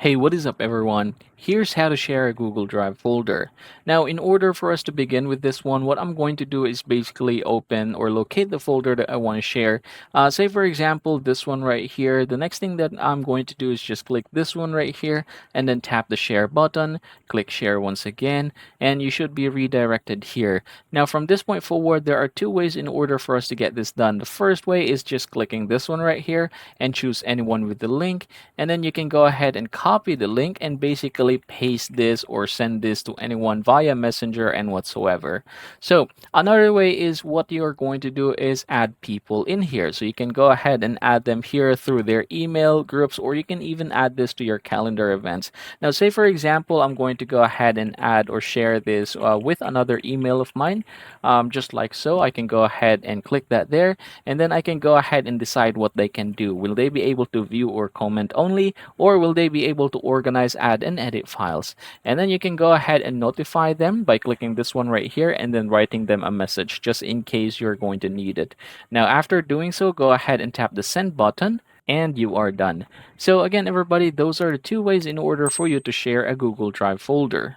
Hey, what is up, everyone? Here's how to share a Google Drive folder. Now, in order for us to begin with this one, what I'm going to do is basically open or locate the folder that I want to share. Say, for example, this one right here. The next thing that I'm going to do is just click this one right here and then tap the share button, click share once again, and you should be redirected here. Now, from this point forward, there are two ways in order for us to get this done. The first way is just clicking this one right here and choose anyone with the link, and then you can go ahead and copy the link and basically paste this or send this to anyone via messenger and whatsoever. So another way is what you're going to do is add people in here, so you can go ahead and add them here through their email groups, or you can even add this to your calendar events. Now, say for example, I'm going to go ahead and add or share this with another email of mine, just like so. I can go ahead and click that there, and then I can go ahead and decide what they can do. Will they be able to view or comment only, or will they be able to organize, add, and edit files? And then you can go ahead and notify them by clicking this one right here and then writing them a message just in case you're going to need it. Now, after doing so, go ahead and tap the send button. And you are done. So, again, everybody, those are the two ways in order for you to share a Google Drive folder.